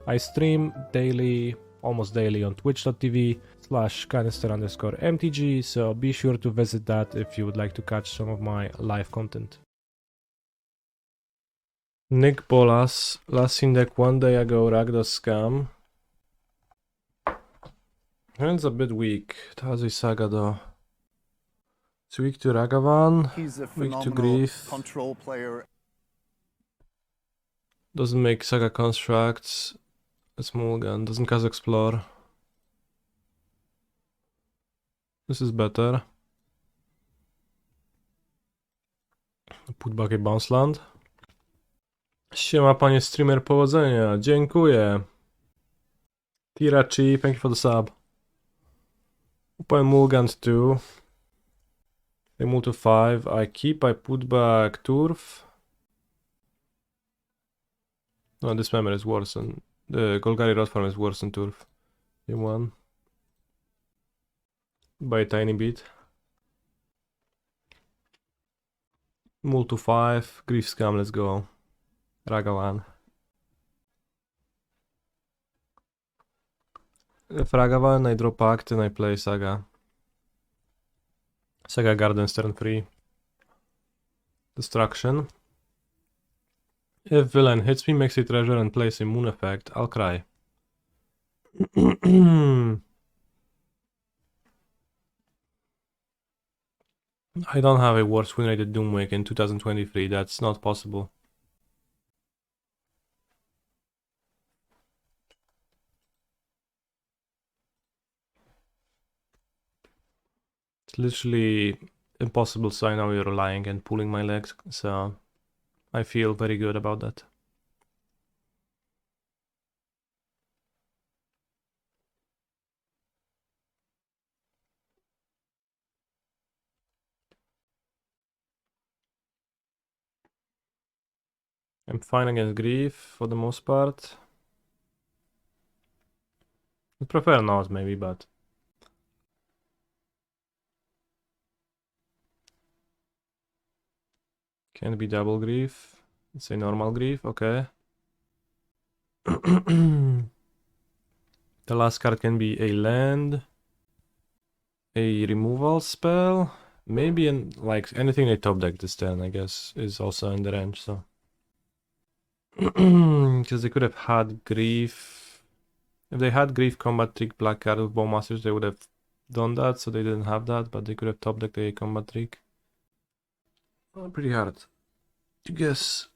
I stream daily, almost daily on twitch.tv/canister_mtg, so be sure to visit that if you would like to catch some of my live content. Nick Bolas, last seen deck 1 day ago, Rakdos Scam. Hand's a bit weak. Tazi Saga though. It's weak to Ragavan, weak to Grief. Control player. Doesn't make Saga constructs. It's Mulligan, doesn't cast Explore. This is better. Put back a bounce land. Siema panie streamer, powodzenia. Dziękuję. Tirachi, thank you for the sub. Open Mulligan 2. They move to 5. I keep, I put back Turf. No, this member is worse than... The Golgari Rot Farm is worse than Turf. Game 1. By a tiny bit. Move to 5. Grief Scam, let's go. Ragavan. If Ragavan, I draw Pact and I play Saga. Saga Gardens turn 3. Destruction. If villain hits me, makes a treasure and plays a moon effect, I'll cry. I don't have a worse win rate at Doomwake in 2023, that's not possible. It's literally impossible, so I know you're lying and pulling my legs, so I feel very good about that. I'm fine against Grief for the most part. I prefer not maybe, but... Can't be double Grief. It's a normal Grief, okay. The last card can be a land, a removal spell, maybe like anything they top deck this turn, I guess, is also in the range, so. Because they could have had Grief. If they had Grief Combat Trick Black card with Bowmasters, they would have done that, so they didn't have that, but they could have top decked a Combat Trick. Pretty hard to guess.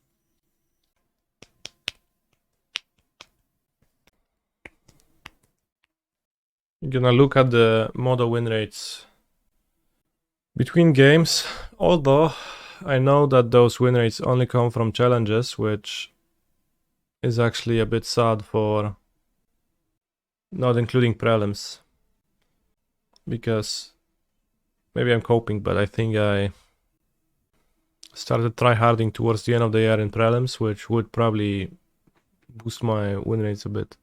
You're gonna look at the Modo win rates between games, although I know that those win rates only come from challenges, which is actually a bit sad for not including prelims. Because maybe I'm coping, but I think I started tryharding towards the end of the year in prelims, which would probably boost my win rates a bit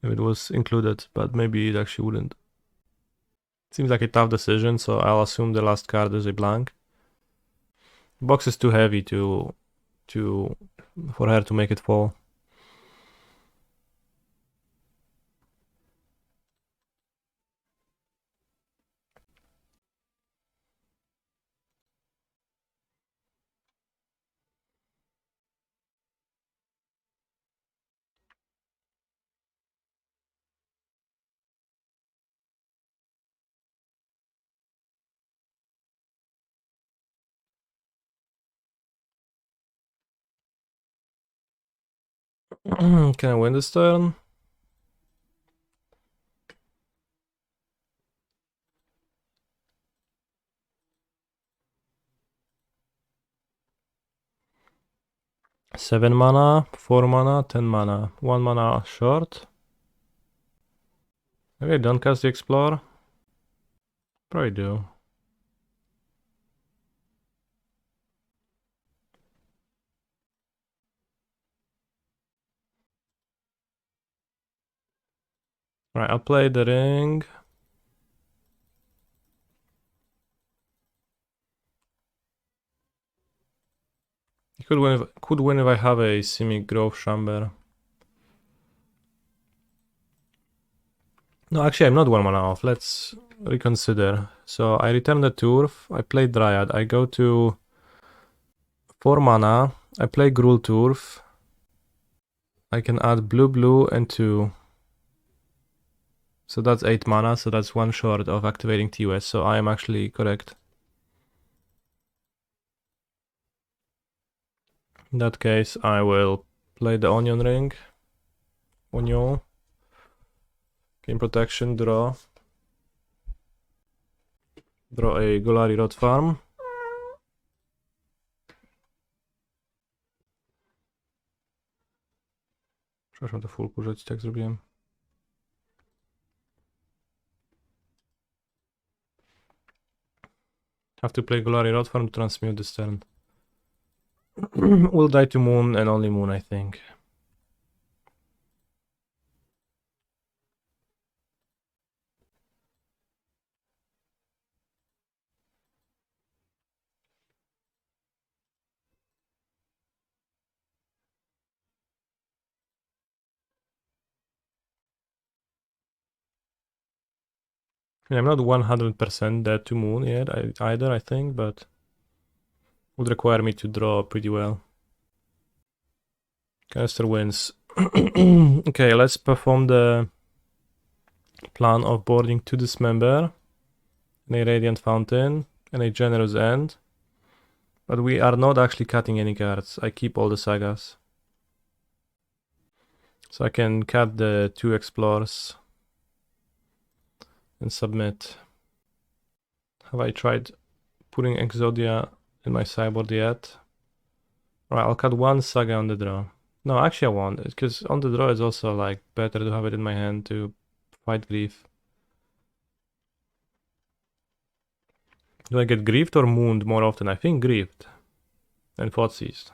if it was included, but maybe it actually wouldn't. Seems like a tough decision, so I'll assume the last card is a blank. Box is too heavy for her to make it fall. Can I win this turn? Seven mana, 4 mana, 10 mana, 1 mana short. Maybe I don't cast the Explore. Probably do. Alright, I'll play the ring. Could win if I have a Simic Growth Chamber. No, actually, I'm not 1 mana off. Let's reconsider. So I return the Turf. I play Dryad. I go to 4 mana. I play Gruul Turf. I can add blue and 2. So that's 8 mana. So that's 1 short of activating TOS. So I am actually correct. In that case, I will play the Onion Ring. Onion. Game protection, draw. Draw a Golgari Rot Farm. Przepraszam, to full użyć, tak zrobiłem. Have to play Golgari Rot Farm to transmute this turn. Will die to Moon and only Moon, I think. I'm not 100% dead to Moon yet, either, I think, but would require me to draw pretty well. Canister wins. Okay, let's perform the plan of boarding to Dismember, and a Radiant Fountain, and a Generous Ent. But we are not actually cutting any cards. I keep all the Sagas. So I can cut the 2 Explorers and submit. Have I tried putting Exodia in my sideboard yet? Alright, I'll cut 1 Saga on the draw. No, actually I won't, because on the draw it's also like better to have it in my hand to fight Grief. Do I get Griefed or Mooned more often? I think Griefed and Thoughtseized.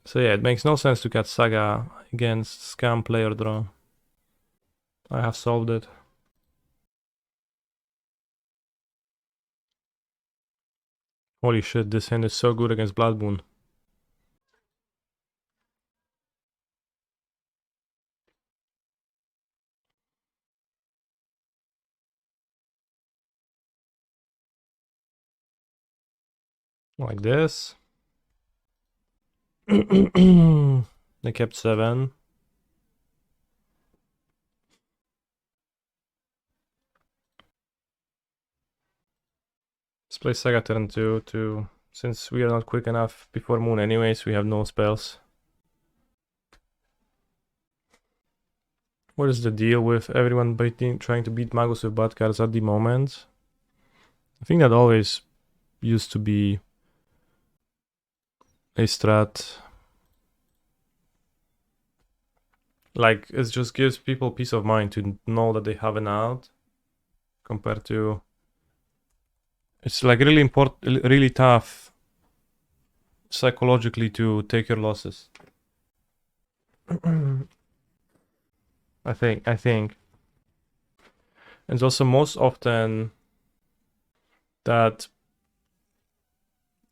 So yeah, it makes no sense to cut Saga against Scam player draw. I have solved it. Holy shit, this hand is so good against Blood Moon. Like this. They kept 7. Let's play Saga turn 2 to... Since we are not quick enough before Moon anyways, we have no spells. What is the deal with everyone trying to beat Magus with bad cards at the moment? I think that always used to be a strat. Like, it just gives people peace of mind to know that they have an out. Compared to... It's like really important, really tough psychologically to take your losses. I think. And it's also most often that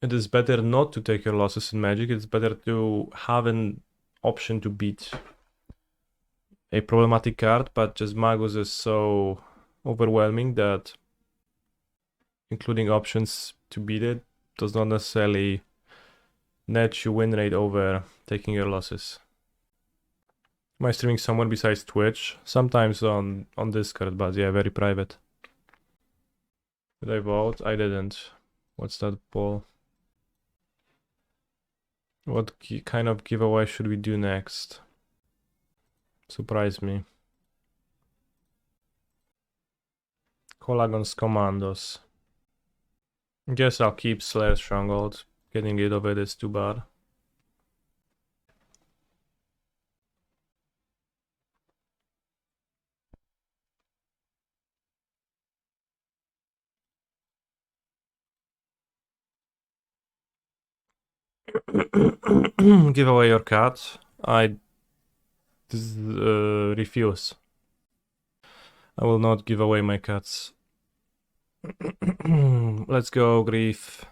it is better not to take your losses in Magic. It's better to have an option to beat a problematic card, but just Magus is so overwhelming that including options to beat it does not necessarily net you win rate over taking your losses. Am I streaming somewhere besides Twitch? Sometimes on Discord, but yeah, very private. Did I vote? I didn't. What's that poll? What kind of giveaway should we do next? Surprise me. Colagon's Commandos. Guess I'll keep Slayers Stronghold. Getting rid of it is too bad. Give away your cat. I refuse. I will not give away my cats. Let's go, Grief.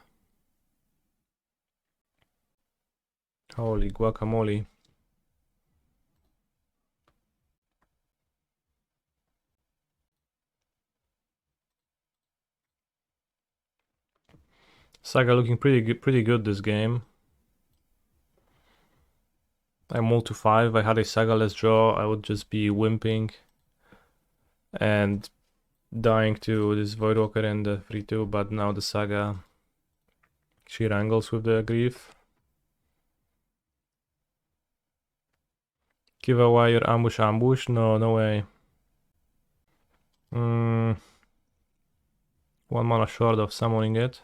Holy guacamole. Saga looking pretty good this game. I'm all to 5. If I had a Saga-less draw, I would just be wimping and dying to this Voidwalker and the 3-2, but now the Saga, she wrangles with the grief. Give away your ambush? No, no way. 1 mana short of summoning it.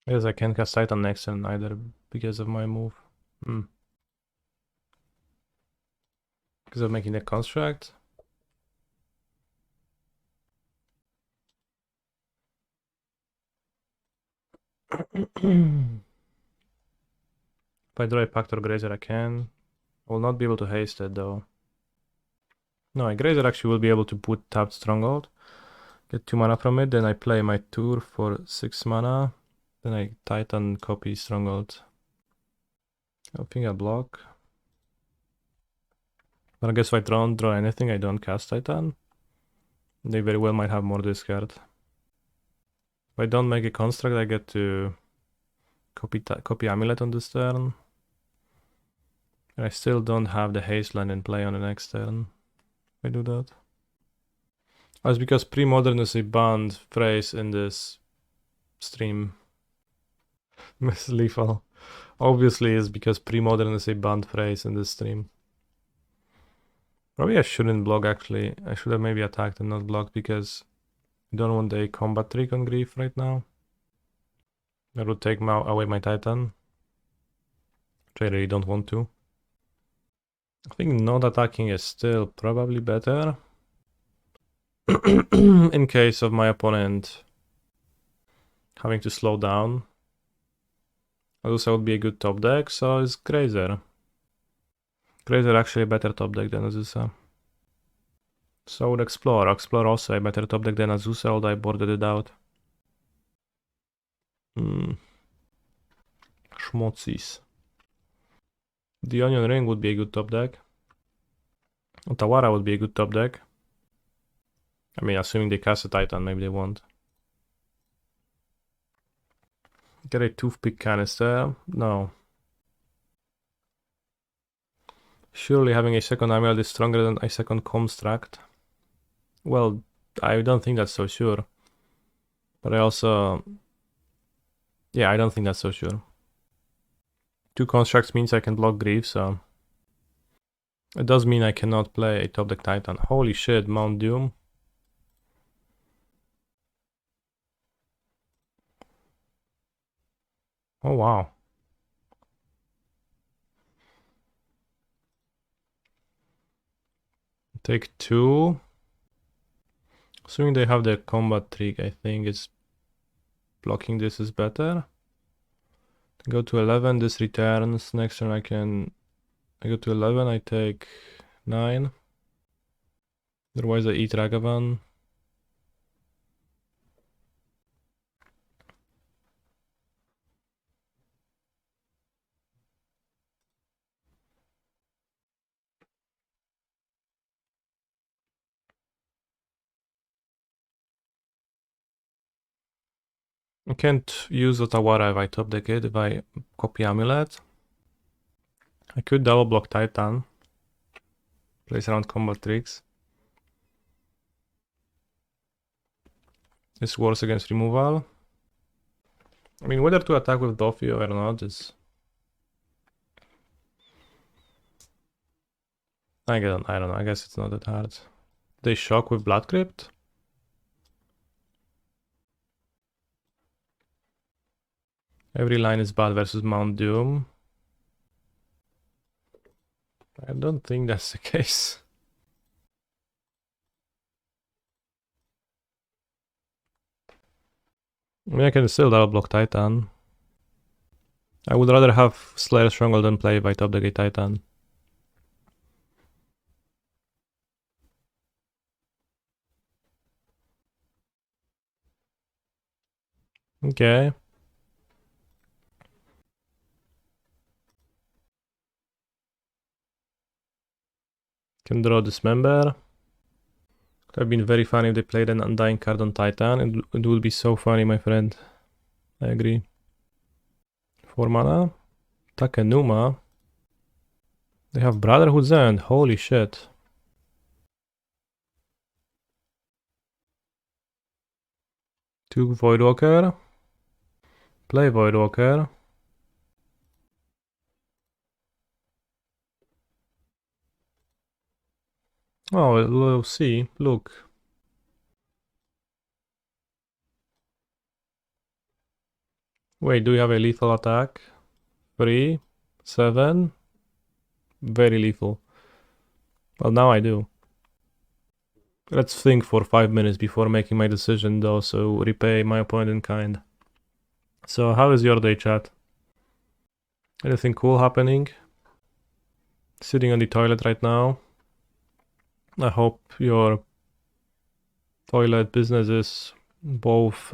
I guess I can't cast Titan next turn either because of my move. Because of making the construct. If I draw a Pactor Grazer, I can. I will not be able to haste it though. No, a Grazer actually will be able to put tapped Stronghold. Get 2 mana from it, then I play my tour for 6 mana. Then I Titan copy Stronghold. I think I block. But I guess if I don't draw anything, I don't cast Titan. They very well might have more discard. If I don't make a construct, I get to copy Amulet on this turn. And I still don't have the haste land in play on the next turn. If I do that. Oh, it's because pre-modern is a banned phrase in this stream. Miss Lethal. Obviously it's because pre-modern is a banned phrase in this stream. Probably I shouldn't block actually. I should have maybe attacked and not blocked because I don't want a combat trick on Grief right now. That would take away my Titan. Which I really don't want to. I think not attacking is still probably better. In case of my opponent having to slow down. Azusa would be a good top deck, so is Grazer. Grazer actually a better top deck than Azusa. So I would Explore. Explore also a better top deck than Azusa, although I boarded it out. Schmotzies. The Onion Ring would be a good top deck. Otawara would be a good top deck. I mean, assuming they cast a Titan, maybe they won't. Get a Toothpick Canister? No. Surely having a second Amulet is stronger than a second Construct. Well, I don't think that's so sure. But I also... Yeah, I don't think that's so sure. 2 Constructs means I can block Grief, so... It does mean I cannot play a top deck Titan. Holy shit, Mount Doom. Oh wow. Take 2. Assuming they have the combat trick, I think it's blocking this is better. Go to 11, this returns. Next turn I go to 11, I take 9. Otherwise I eat Ragavan. I can't use Otawara if I top deck it, if I copy Amulet. I could double block Titan. Place around combat tricks. This works against removal. I mean, whether to attack with Doffy or not is... I don't know, I guess it's not that hard. They shock with Blood Crypt? Every line is bad versus Mount Doom. I don't think that's the case. I mean, I can still double block Titan. I would rather have Slayers Stronghold than play by top deck a Titan. Okay. Can draw Dismember. Could have been very funny if they played an Undying card on Titan. It would be so funny, my friend. I agree. 4 mana. Takenuma. They have Brotherhood's End. Holy shit. Two Voidwalker. Play Voidwalker. Oh, we'll see. Look. Wait, do you have a lethal attack? 3, 7. Very lethal. Well, now I do. Let's think for 5 minutes before making my decision, though, so repay my opponent in kind. So, how is your day, chat? Anything cool happening? Sitting on the toilet right now. I hope your toilet business is both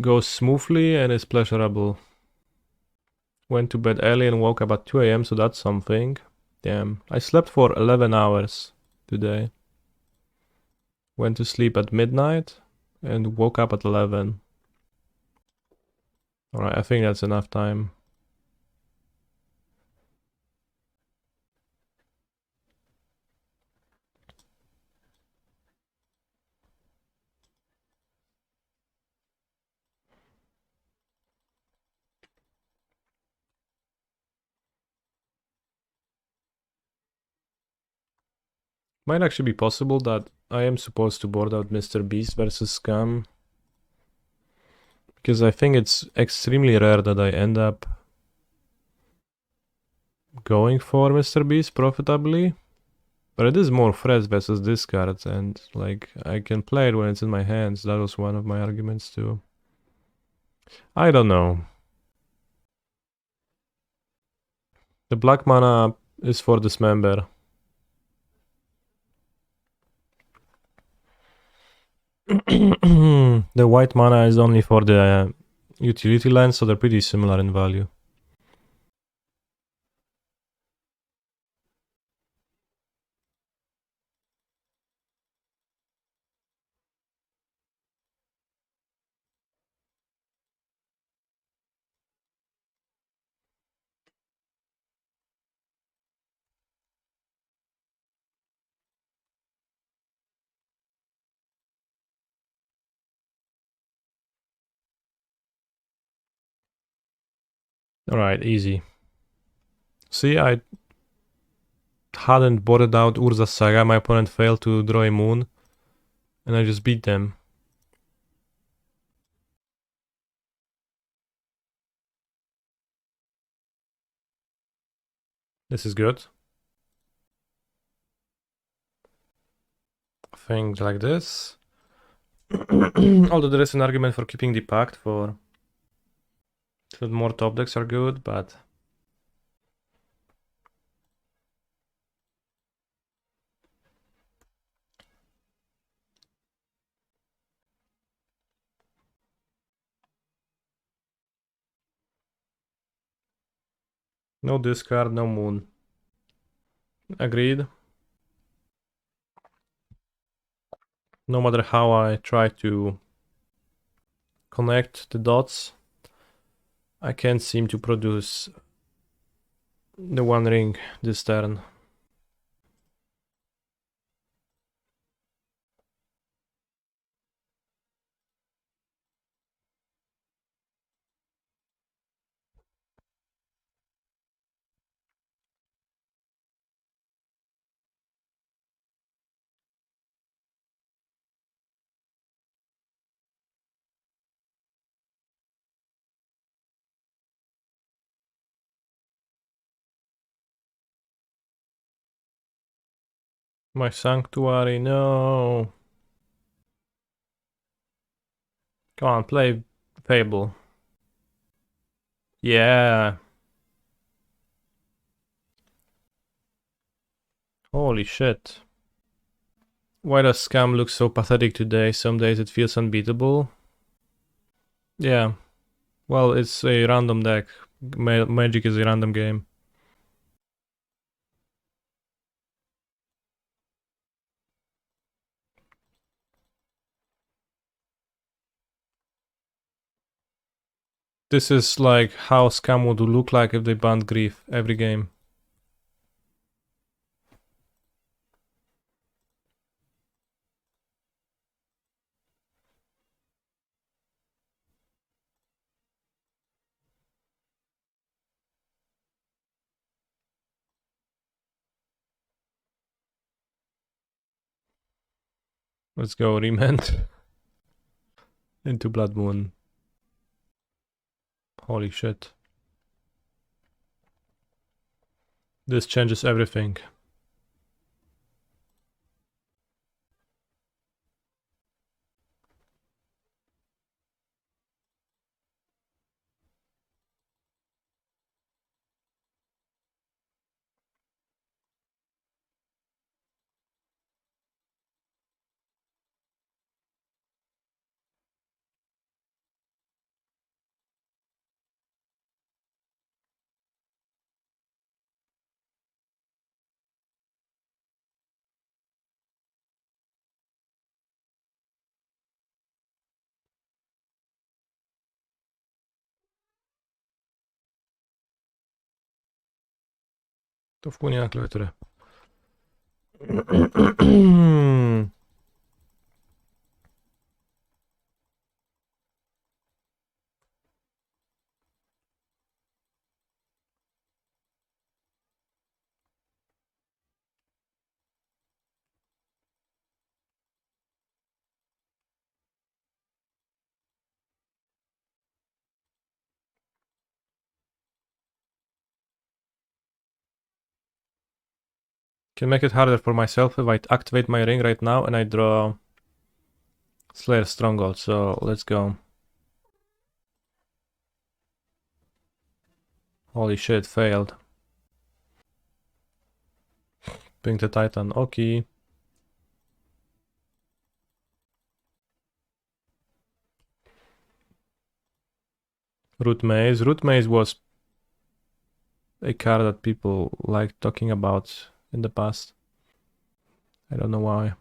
goes smoothly and is pleasurable. Went to bed early and woke up at 2 a.m, so that's something. Damn, I slept for 11 hours today. Went to sleep at midnight and woke up at 11. Alright, I think that's enough time. Might actually be possible that I am supposed to board out Mr. Beast versus Scam. Because I think it's extremely rare that I end up going for Mr. Beast profitably. But it is more fresh versus discards, and like I can play it when it's in my hands. That was one of my arguments too. I don't know. The black mana is for Dismember. The white mana is only for the utility lands, so they're pretty similar in value. Alright, easy. See, I hadn't boarded out Urza Saga, my opponent failed to draw a moon, and I just beat them. This is good. Things like this. Although there is an argument for keeping the pact for... So more top decks are good, but... No discard, no moon. Agreed. No matter how I try to connect the dots, I can't seem to produce the one ring this turn. My Sanctuary, no. Come on, play Fable. Yeah. Holy shit. Why does Scam look so pathetic today? Some days it feels unbeatable. Yeah. Well, it's a random deck. Magic is a random game. This is like how Scam would look like if they banned Grief every game. Let's go, Remand. Into Blood Moon. Holy shit. This changes everything. To wpłynie na klawiaturę. Can make it harder for myself if I activate my ring right now and I draw Slayers Stronghold, so let's go. Holy shit, failed. Pink the Titan, okay. Root Maze. Root Maze was a card that people liked talking about in the past. I don't know why.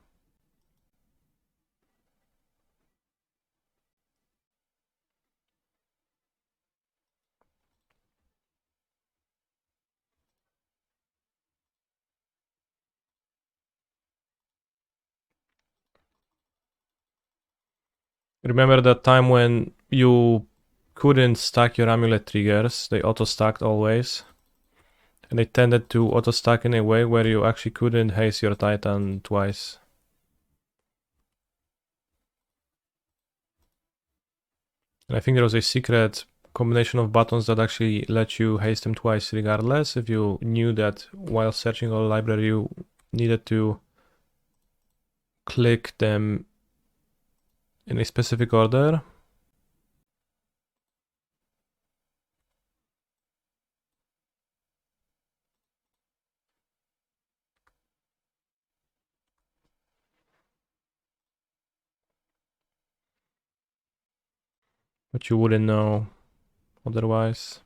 Remember that time when you couldn't stack your amulet triggers, they auto-stacked always. And they tended to auto-stack in a way where you actually couldn't haste your Titan twice. And I think there was a secret combination of buttons that actually let you haste them twice regardless, if you knew that while searching our library you needed to click them in a specific order. But you wouldn't know otherwise.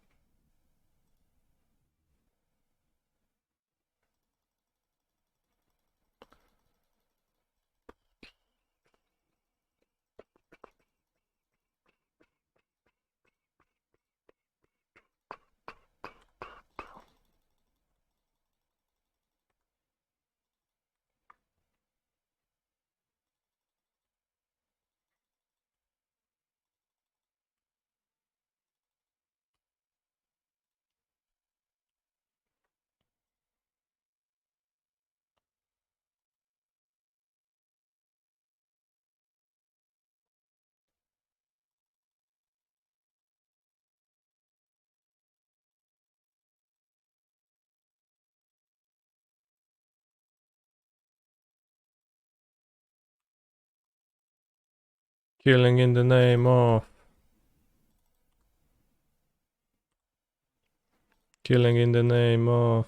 Killing in the name of... Killing in the name of...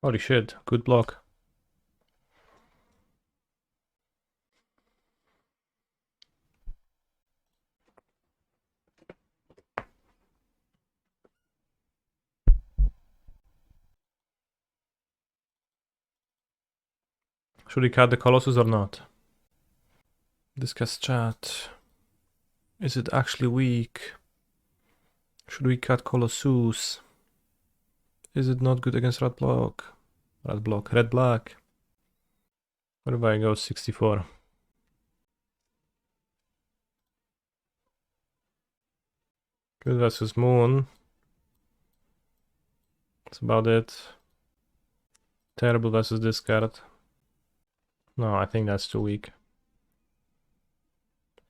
Holy shit, good block. Should we cut the Colossus or not? Discuss chat. Is it actually weak? Should we cut Colossus? Is it not good against red block? Red black. What if I go 64? Good versus Moon. That's about it. Terrible versus this card. No, I think that's too weak.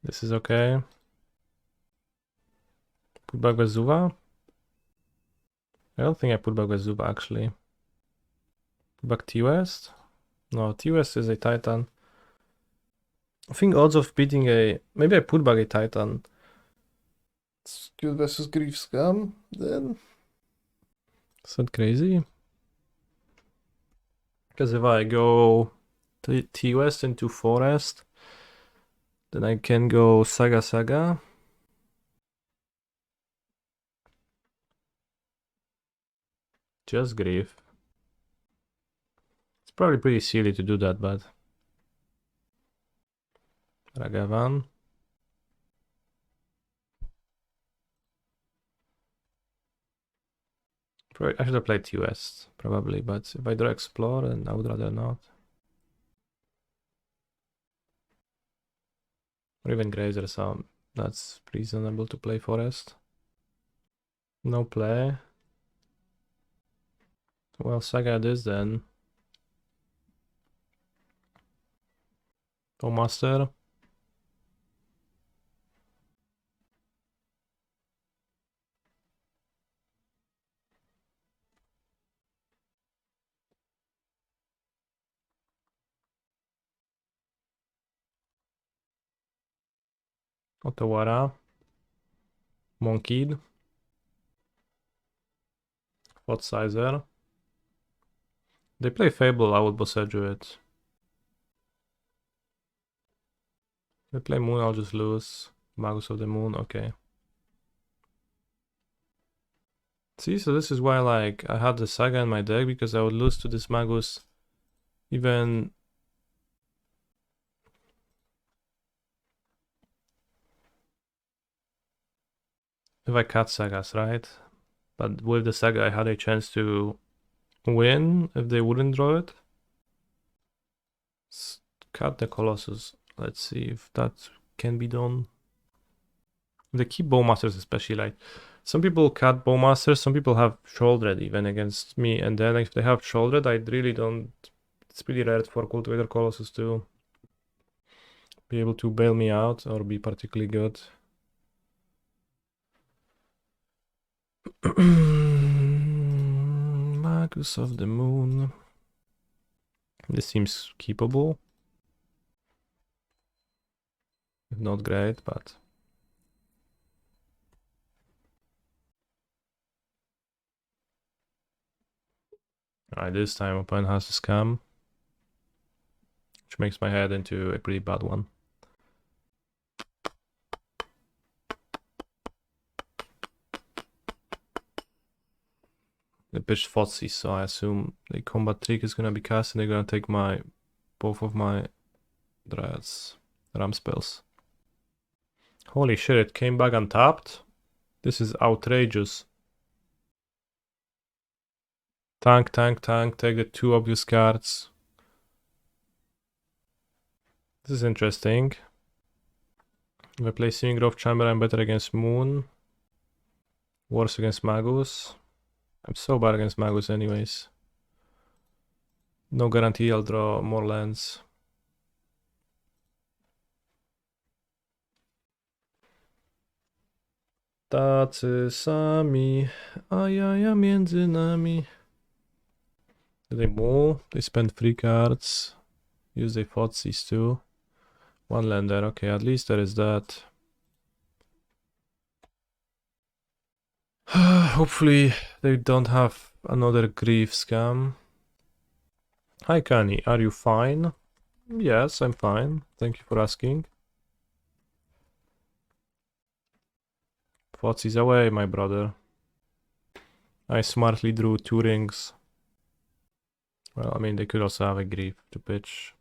This is okay. Put back Vesuva. I don't think I put back Vesuva actually. Put back T-West. No, T-West is a Titan. I think odds of beating a... Maybe I put back a Titan. It's good versus Grief Scum, then. Is that crazy? Because if I go T-West into Forest, then I can go Saga. Just Grief. It's probably pretty silly to do that, but... Ragavan. I should have played T-West, probably, but if I draw Explore, then I would rather not. Or even Grazer, so that's reasonable to play Forest. No play. Well, Saga this then. Master. Otawara. Monkeyed. What Sizer. They play Fable, I would Boseiju it. They play Moon, I'll just lose. Magus of the Moon, okay. See, so this is why like I had the Saga in my deck, because I would lose to this Magus even if I cut Sagas, right? But with the Saga I had a chance to win if they wouldn't draw it. Cut the Colossus. Let's see if that can be done. They keep Bowmasters especially, like some people cut Bowmasters, some people have Shouldered even against me, and then if they have Shouldered, I really don't... It's pretty rare for Cultivator Colossus to be able to bail me out or be particularly good. Magus of the Moon. This seems keepable. Not great, but... Alright, this time opponent has to scam. Which makes my head into a pretty bad one. They pitched Fotsy, so I assume the combat trick is gonna be cast and they're gonna take both of my Dryads Ram spells. Holy shit, it came back untapped? This is outrageous. Tank, take the two obvious cards. This is interesting. If I play Simic Growth Chamber, I'm better against Moon. Worse against Magus. I'm so bad against Magus anyways. No guarantee I'll draw more lands. Tacy sami, a jaja między nami. They move, they spend 3 cards. Use their Fotsies too. 1 lander, okay, at least there is that. Hopefully they don't have another Grief Scam. Hi Kani, are you fine? Yes, I'm fine. Thank you for asking. Thoughts is away, my brother. I smartly drew 2 rings. Well, I mean, they could also have a grief to pitch.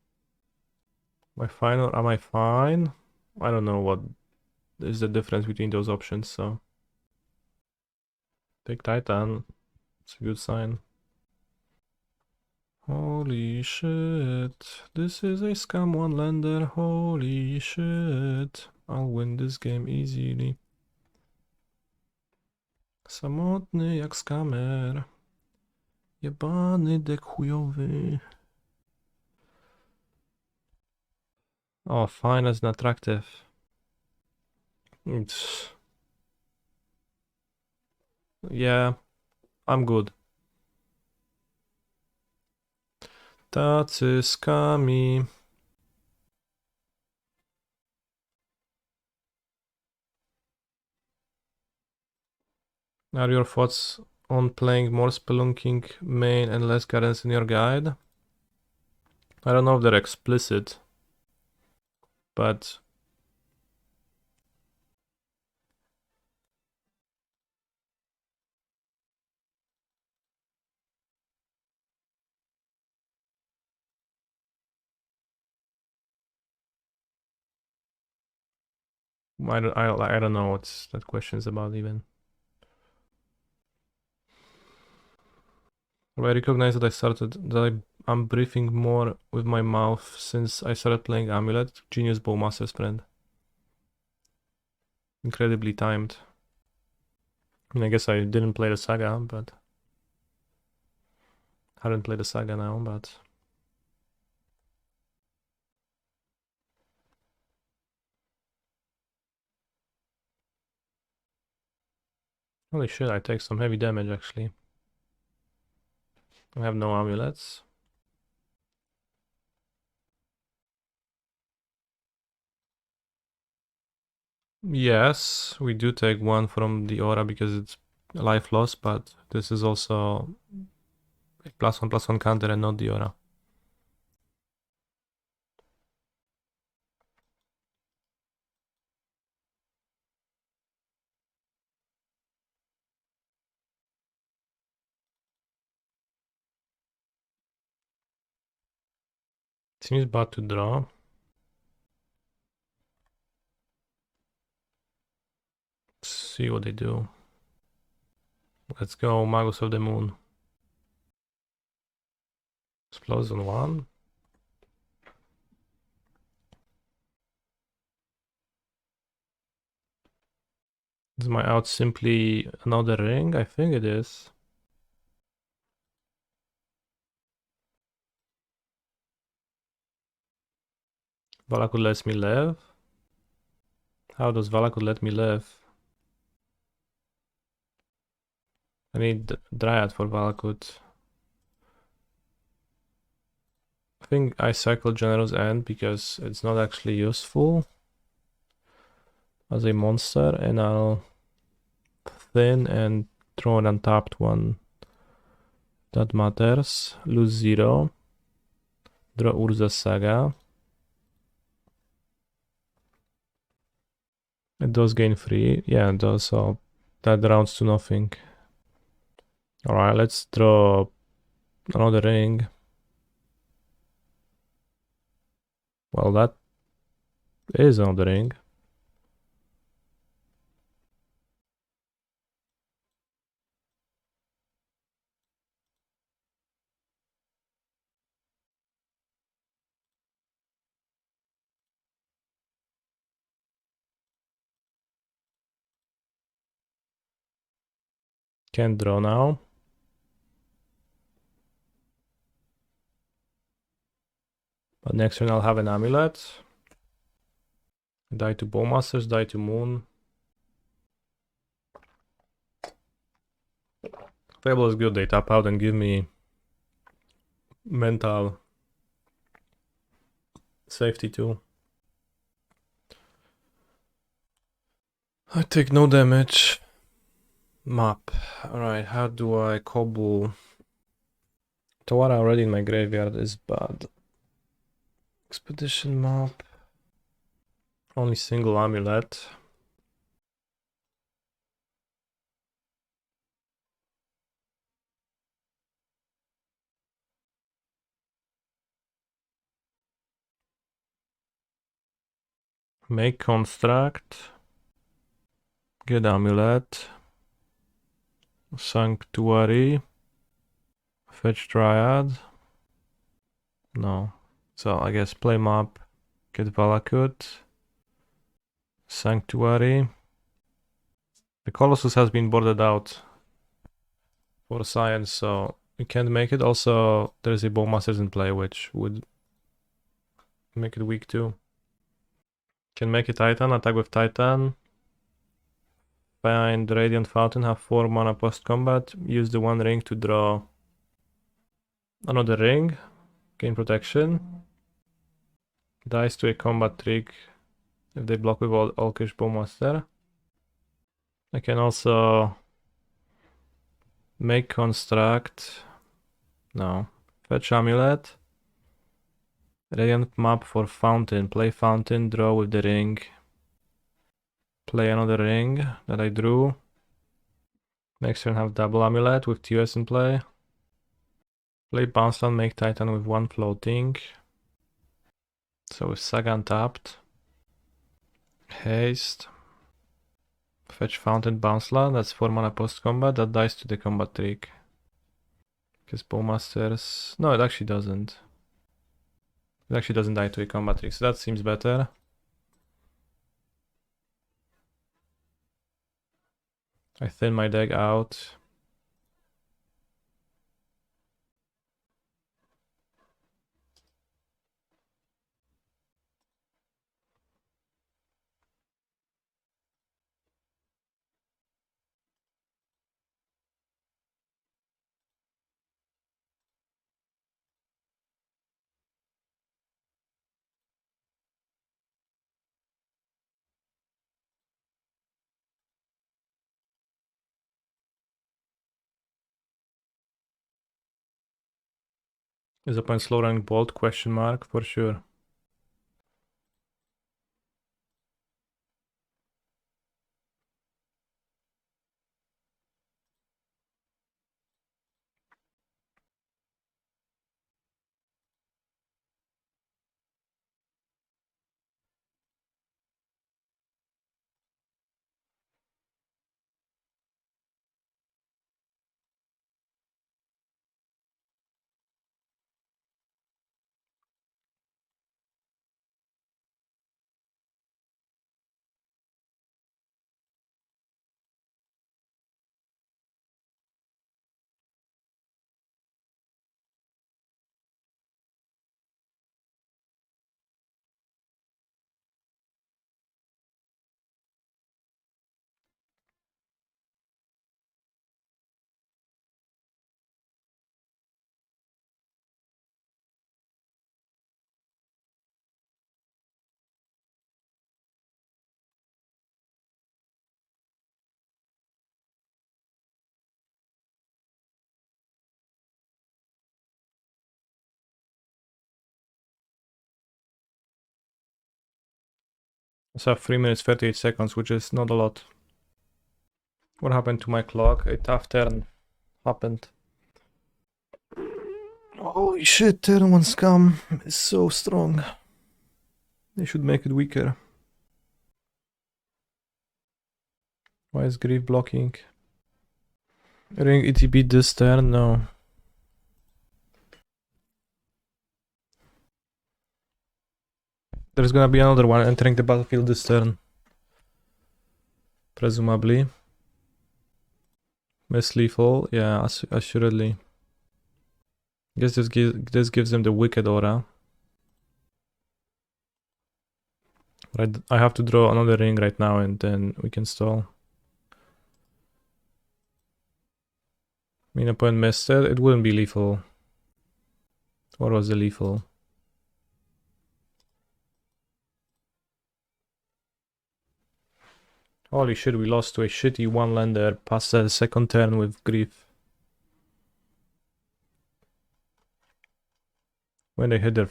Am I fine or am I fine? I don't know what is the difference between those options, so. Take Titan. It's a good sign. Holy shit. This is a scam one lander. Holy shit. I'll win this game easily. Samotny jak skamer. Jebany dek chujowy. Oh, fine as an attractive. Yeah, I'm good. Tacy skami. Are your thoughts on playing more spelunking main and less gardens in your guide? I don't know if they're explicit, but I don't know what that question's about even. I recognize that I'm breathing more with my mouth since I started playing Amulet, Genius Bowmaster's friend. Incredibly timed. I mean, I guess I didn't play the Saga, but haven't played the Saga now, but holy shit, I take some heavy damage actually. I have no amulets. Yes, we do take one from the aura because it's life loss, but this is also a +1/+1 counter and not the aura. Seems bad to draw. Let's see what they do. Let's go, Magus of the Moon. Explosion 1. Is my out simply another ring? I think it is. Valakut lets me live? How does Valakut let me live? I need Dryad for Valakut. I think I cycle Generous Ent because it's not actually useful as a monster, and I'll thin and throw an untapped one. That matters. Lose 0. Draw Urza Saga. It does gain 3. Yeah, it does, so that rounds to nothing. Alright, let's draw another ring. Well, that is another ring. Can't draw now. But next turn I'll have an amulet. Die to Bowmasters, die to Moon. Fable is good, they tap out and give me mental safety too. I take no damage. Map. Alright, how do I cobble Otawara already in my graveyard is bad. Expedition map. Only single amulet. Make construct. Get amulet. Sanctuary. Fetch Dryad. No. So I guess play map. Get Valakut. Sanctuary. The Colossus has been boarded out for science, so we can't make it. Also, there's a Bowmasters in play, which would make it weak too. Can make a Titan, attack with Titan. Find Radiant Fountain, have 4 mana post combat. Use the 1 ring to draw another ring. Gain protection. Dice to a combat trick if they block with Orcish Bowmaster. I can also make construct. No. Fetch amulet. Radiant map for fountain. Play fountain, draw with the ring. Play another ring that I drew. Next turn have double amulet with TOS in play. Play bounce land, make Titan with 1 floating. So with Saga untapped. Haste. Fetch fountain, bounce land, that's 4 mana post combat, that dies to the combat trick. Because Bowmasters... No, it actually doesn't. It actually doesn't die to a combat trick, so that seems better. I thin my deck out. Is opponent slow running bolt? Question mark, for sure. So 3 minutes 38 seconds, which is not a lot. What happened to my clock? A tough turn happened. Holy shit, turn 1 scum is so strong. They should make it weaker. Why is Grief blocking? Ring ETB this turn? No. There's gonna be another one entering the battlefield this turn. Presumably. Miss lethal? Yeah, assuredly. Guess this gives them the wicked aura. Right, I have to draw another ring right now and then we can stall. I mean, opponent missed it. It wouldn't be lethal. What was the lethal? Holy shit, we lost to a shitty one-lander past the second turn with Grief. when they hit their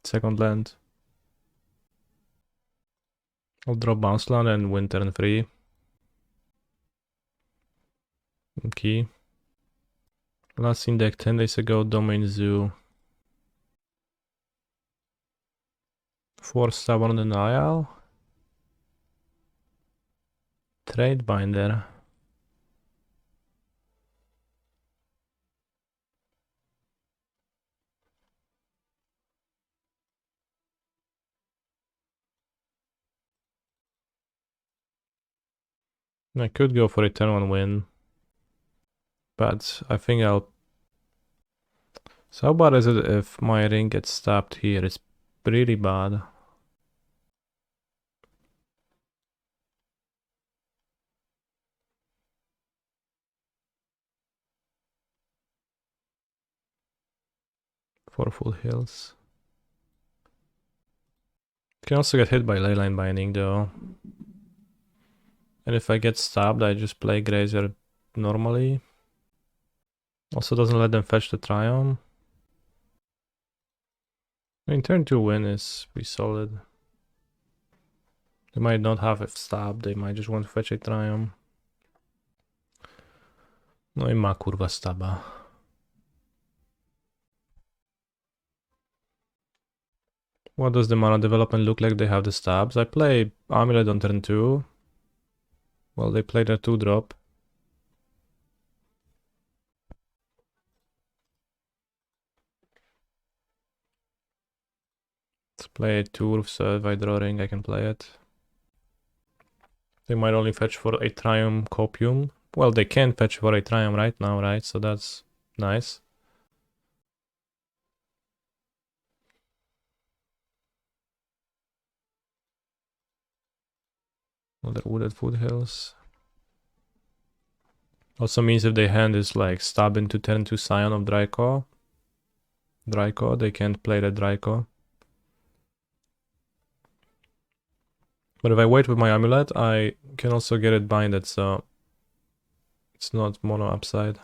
second land. I'll drop bounce land and win turn 3. Okay. Last seen deck 10 days ago, Domain Zoo. 4 stubborn denial. Trade binder. I could go for a turn 1 win. But I think I'll... So how bad is it if my ring gets stabbed here? It's pretty bad. For full heals. Can also get hit by Leyline Binding though. And if I get stabbed, I just play Grazer normally. Also doesn't let them fetch the Triumph. I mean, turn 2 win is pretty solid. They might not have a stab, they might just want to fetch a Triumph. No i ma kurwa staba. What does the mana development look like? They have the stabs. I play Amulet on turn 2. Well, they played a 2-drop. Let's play a Turf, so if I draw ring, I can play it. They might only fetch for a Triumph Copium. Well, they can fetch for a Triumph right now, right? So that's nice. Other wooded foothills. Also means if their hand is like stab into turn 2 Scion of Draco, they can't play the Draco. But if I wait with my Amulet, I can also get it binded, so it's not mono upside.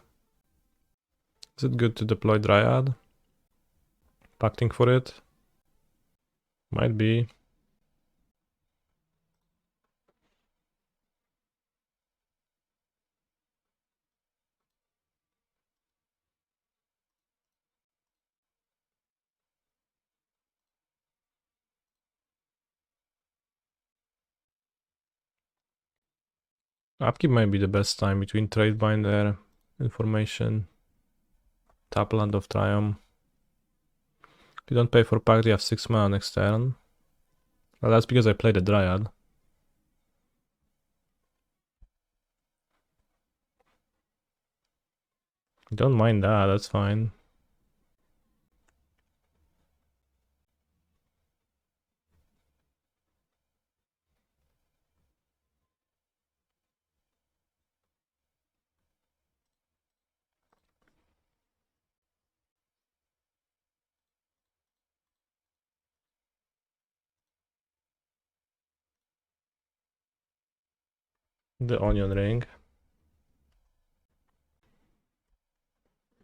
Is it good to deploy Dryad? Pacting for it? Might be. Upkeep might be the best time between Trade Binder, Information, Tap Land of Triumph. If you don't pay for pact, you have 6 mana next turn. Well, that's because I played a Dryad. Don't mind that, that's fine. The Onion Ring.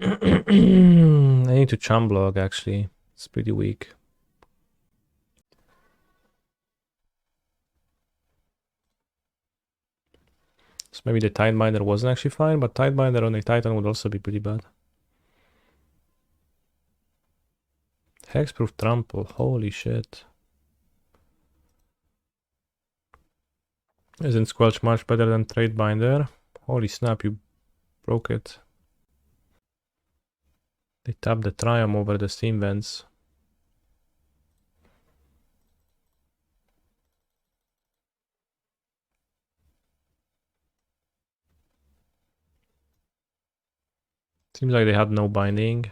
I need to Chum Block actually. It's pretty weak. So maybe the Tidebinder wasn't actually fine, but Tidebinder on a Titan would also be pretty bad. Hexproof Trample, holy shit. Isn't Squelch much better than Tradebinder? Holy snap, you broke it. They tapped the Triumph over the Steam Vents. Seems like they had no binding.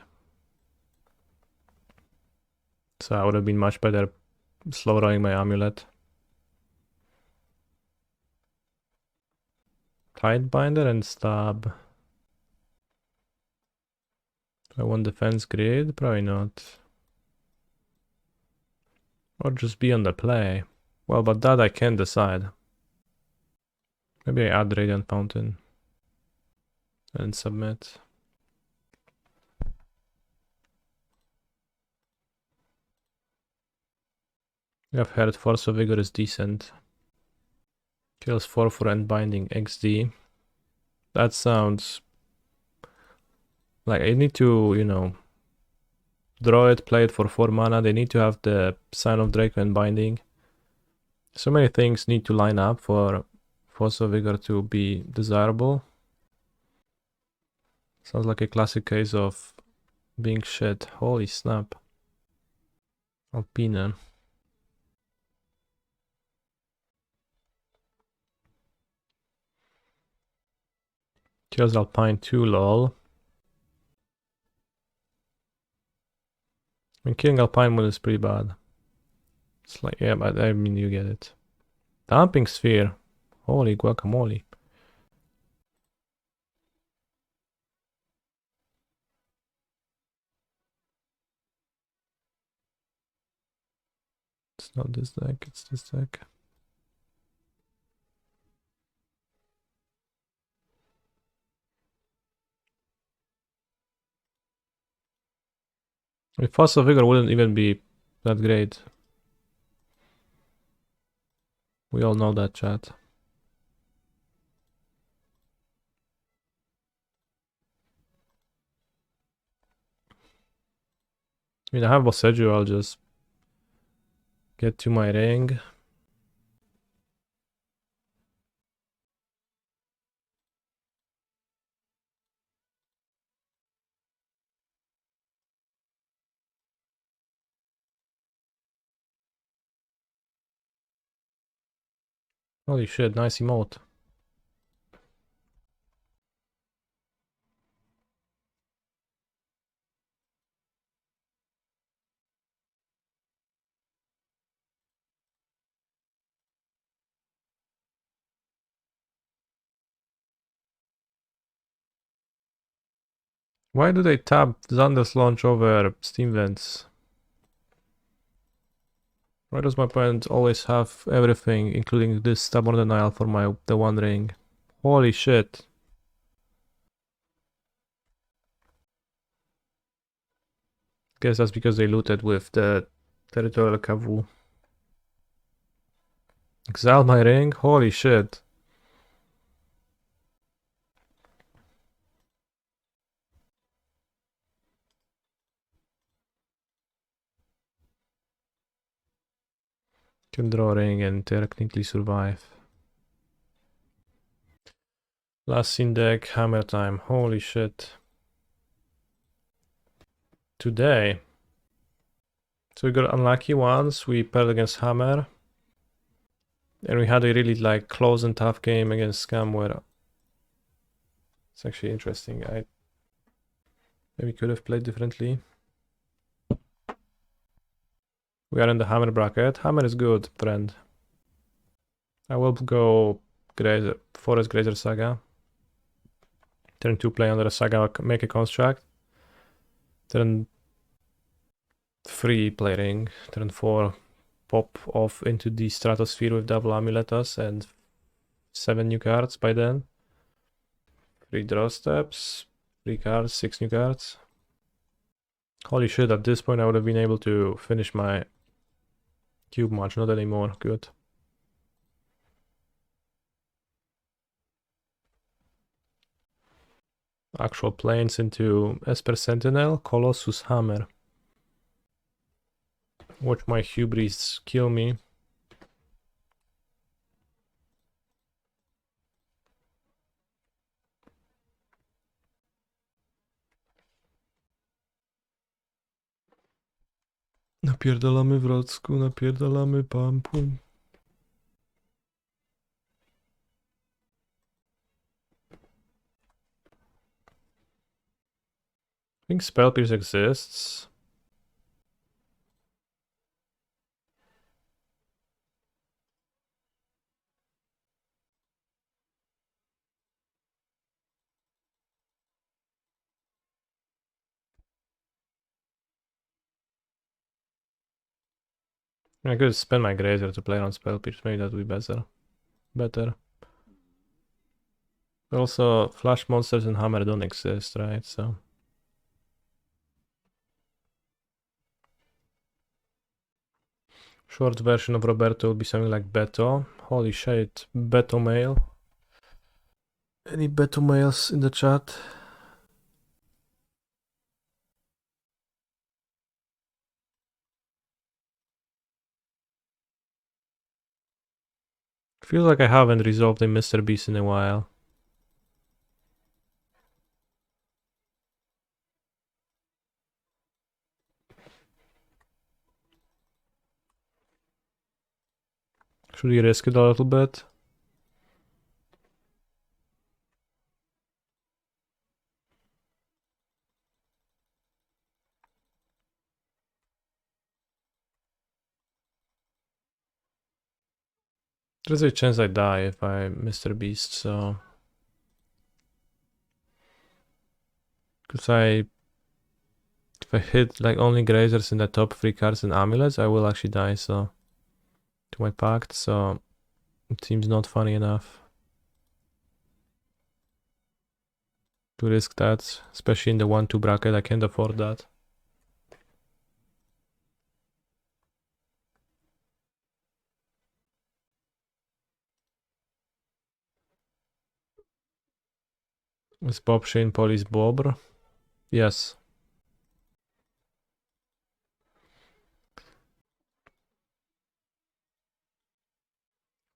So I would have been much better slow rolling my Amulet. Tidebinder and Stab. Do I want Defense Grid? Probably not. Or just be on the play. Well, but that I can't decide. Maybe I add Radiant Fountain. And submit. I've heard Force of Vigor is decent. Kills 4 for End Binding XD. That sounds like I need to, you know, draw it, play it for 4 mana. They need to have the Sign of Draco and Binding. So many things need to line up for Force of Vigor to be desirable. Sounds like a classic case of being shit. Holy snap. Alpina. Kills Alpine 2, lol. I mean, killing Alpine 1 is pretty bad. It's like, yeah, but I mean, you get it. Damping Sphere. Holy guacamole. It's not this deck, it's this deck. I mean, Force of Vigor wouldn't even be that great. We all know that, chat. I mean, I have Boseiju, I'll just get to my ring. Holy shit, nice emote. Why do they tap Xander's launch over Steam Vents? Why does my opponent always have everything, including this Stubborn Denial for the one ring? Holy shit. Guess that's because they looted with the Territorial Cavu. Exile my ring? Holy shit. Can draw a ring and technically survive. Last scene deck, hammer time. Holy shit. Today. So we got unlucky ones. We paired against hammer. And we had a really like close and tough game against Scam where it's actually interesting. I maybe could have played differently. We are in the hammer bracket. Hammer is good, friend. I will go Grazer, Forest Grazer Saga. Turn 2 play under a Saga, make a construct. Turn 3 play ring. Turn 4 pop off into the stratosphere with double Amuletos and 7 new cards by then. 3 draw steps, 3 cards, 6 new cards. Holy shit, at this point I would have been able to finish my cube march, not anymore, good. Actual planes into Esper Sentinel, Colossus Hammer. Watch my hubris kill me. Napierdalamy Wrocku, napierdalamy Pampun. I think Spell Pierce exists. I could spend my Grazer to play on Spell Pierce, maybe that would be better. Also, Flash Monsters and Hammer don't exist, right? So Short version of Roberto would be something like Beto. Holy shit, Beto mail. Any Beto mails in the chat? Feels like I haven't resolved a Mr. Beast in a while. Should we risk it a little bit? There's a chance I die if I Mr. Beast, so... Because if I hit like only Grazers in the top 3 cards and Amulets, I will actually die, so... To my pact, so... It seems not funny enough to risk that, especially in the 1-2 bracket. I can't afford that. Is Bob Shane Police Bobr? Yes.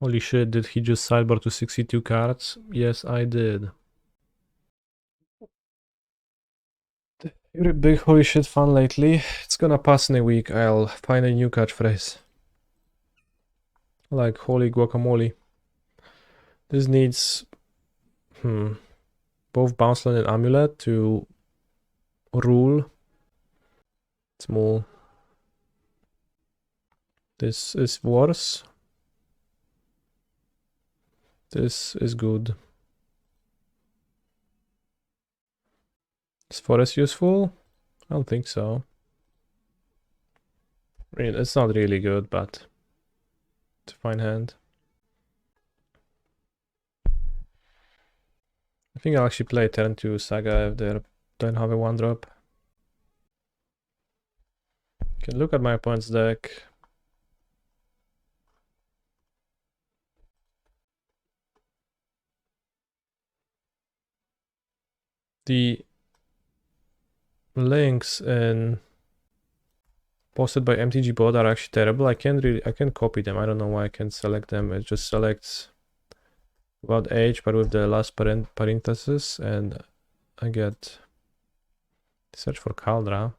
Holy shit, did he just sideboard to 62 cards? Yes, I did. You're a big holy shit fan lately. It's gonna pass in a week. I'll find a new catchphrase. Like holy guacamole. This needs both bounce land and amulet to rule. Small. This is worse. This is good. Is forest useful? I don't think so. I mean, it's not really good, but it's a fine hand. I think I'll actually play turn 2 Saga if they don't have a 1-drop. Can look at my opponent's deck. The links in posted by MTG bot are actually terrible. I can't copy them. I don't know why I can't select them. It just selects without age, but with the last parenthesis, and I get search for Caldra.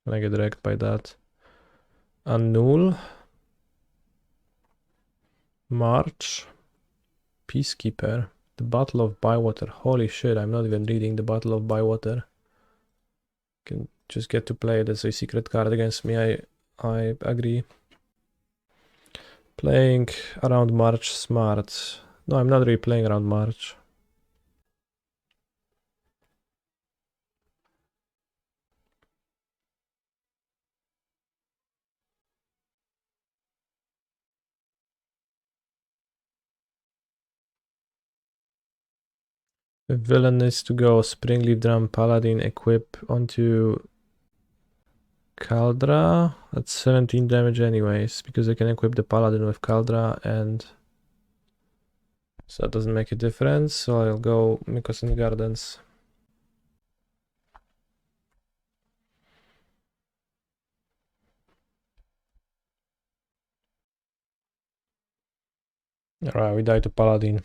And I get wrecked by that. Annul. March. Peacekeeper. The Battle of Bywater. Holy shit, I'm not even reading the Battle of Bywater. Can just get to play it as a secret card against me. I agree. Playing around March smart. No, I'm not really playing around March. The villain needs to go Springleaf Drum Paladin equip onto Caldra. That's 17 damage anyways, because I can equip the Paladin with Caldra, and so that doesn't make a difference. So I'll go Mycosynth Gardens. Alright, we die to Paladin.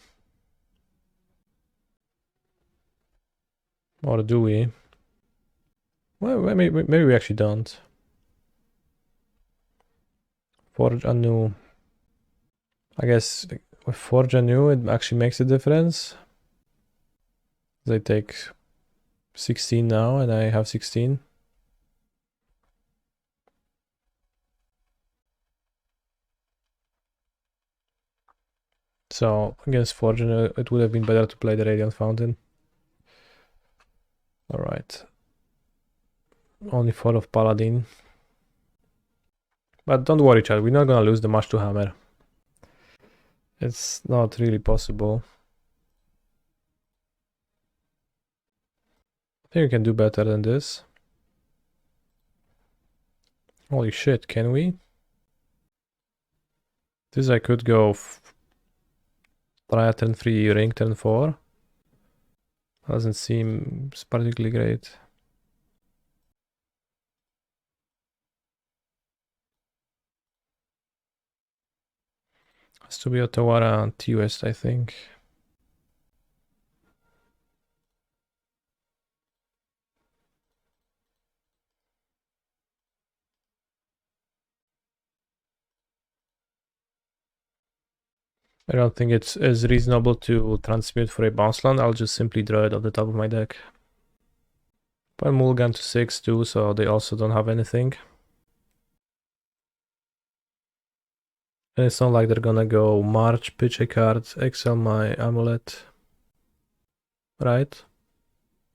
Or do we? Well, maybe we actually don't. Forge anew. I guess with Forge anew it actually makes a difference. They take 16 now and I have 16. So against Forge anew it would have been better to play the Radiant Fountain. Alright. Only 4 of Paladin. But don't worry, chat, we're not gonna lose the match to Hammer. It's not really possible. I think we can do better than this. Holy shit, can we? This I could go Dryad turn 3, Ring turn 4. Doesn't seem particularly great. Has to be Otawara and T-West, I think. I don't think it's as reasonable to transmute for a bounce land. I'll just simply draw it off the top of my deck. Put Mulligan to 6 too, so they also don't have anything. And it's not like they're gonna go March, pitch a card, exile my Amulet. Right?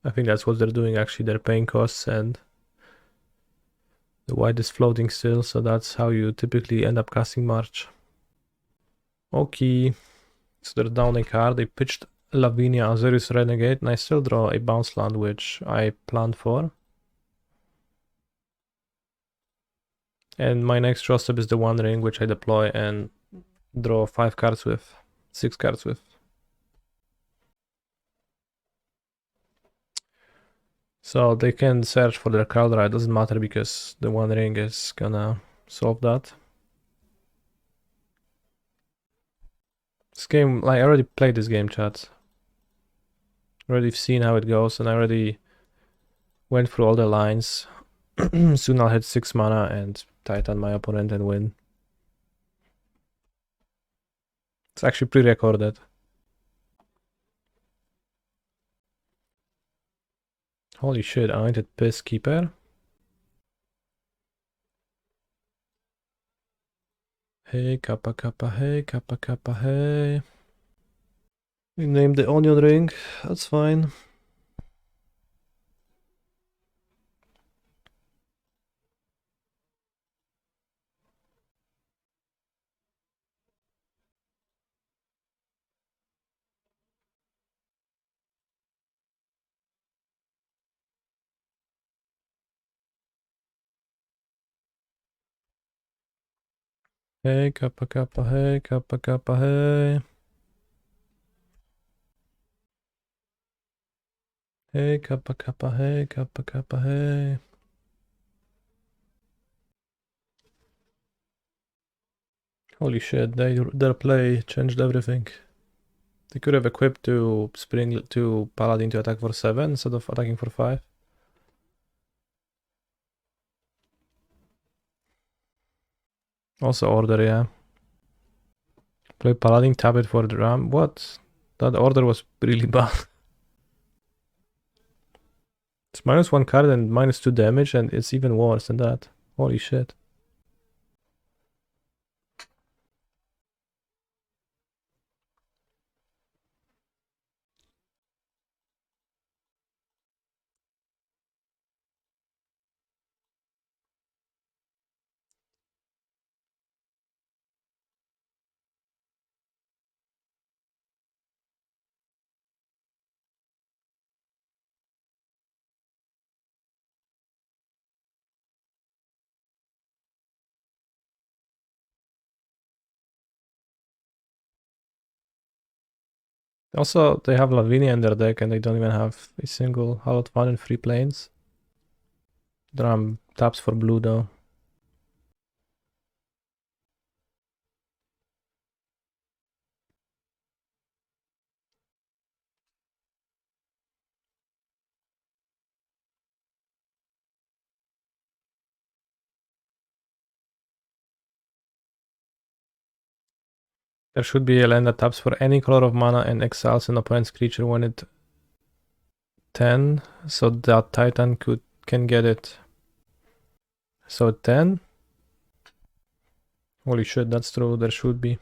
I think that's what they're doing actually. They're paying costs and the white is floating still, so that's how you typically end up casting March. Okay. So they're down a card. They pitched Lavinia Azorius Renegade, and I still draw a bounce land, which I planned for. And my next draw step is the One Ring, which I deploy and draw 5 cards with. 6 cards with. So they can search for their card draw. It doesn't matter because the One Ring is gonna solve that. This game, like, I already played this game, chat. Already seen how it goes, and I already went through all the lines. Soon I'll hit 6 mana and Titan my opponent and win. It's actually pre-recorded. Holy shit, Anointed Peacekeeper. Hey, Kappa Kappa, hey, Kappa Kappa, hey. We named the Onion Ring, that's fine. Hey, Kappa Kappa, hey, Kappa Kappa, hey. Hey, Kappa Kappa, hey, Kappa Kappa, hey. Holy shit, their play changed everything. They could have equipped to Spring to Paladin to attack for 7 instead of attacking for 5. Also order, yeah. Play Paladin, tap it for the Ram. What? That order was really bad. It's -1 card and -2 damage, and it's even worse than that. Holy shit. Also, they have Lavinia in their deck and they don't even have a single Hallowed One in 3 planes. Drum taps for blue though. There should be a land that taps for any color of mana and exiles an opponent's creature when it 10, so that Titan can get it. So 10? Holy shit, that's true, there should be.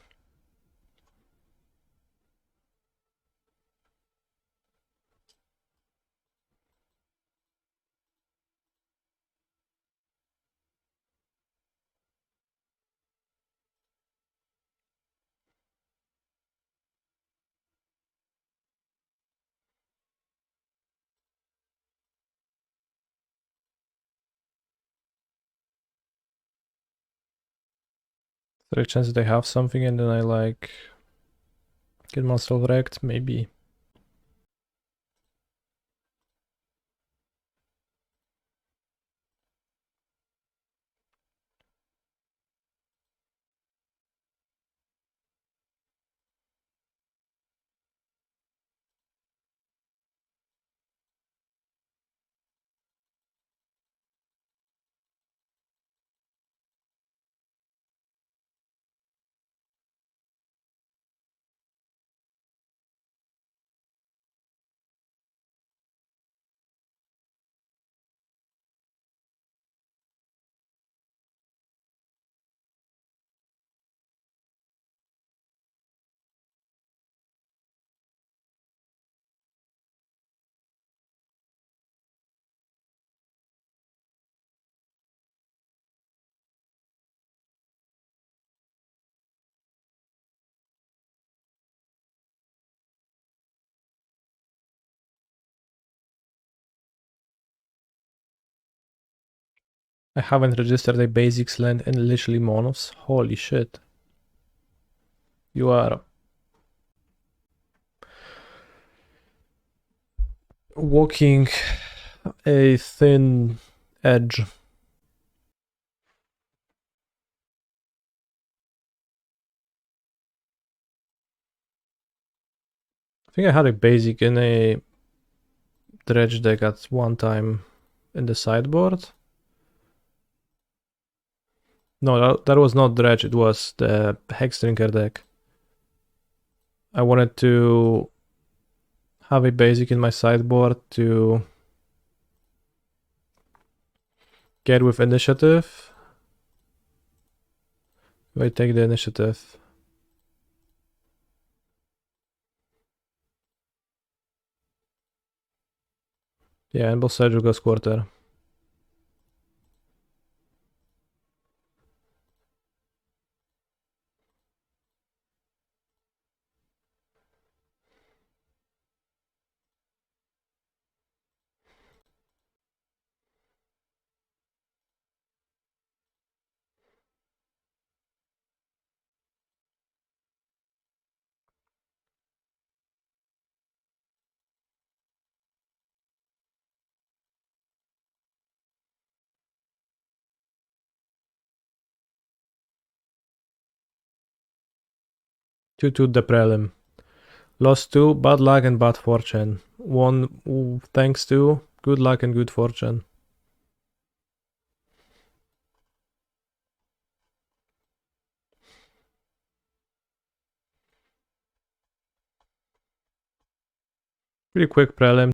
There a chance that I have something and then I like get myself wrecked? Maybe. I haven't registered a basics land and literally monos. Holy shit. You are walking a thin edge. I think I had a basic in a dredge deck at one time in the sideboard. No, that was not dredge, it was the Hexdrinker deck. I wanted to have a basic in my sideboard to get with initiative. If I take the initiative. Yeah, and Boseiju goes quarter. To the Prelim. Lost 2, bad luck and bad fortune. Won thanks to good luck and good fortune. Pretty quick Prelim.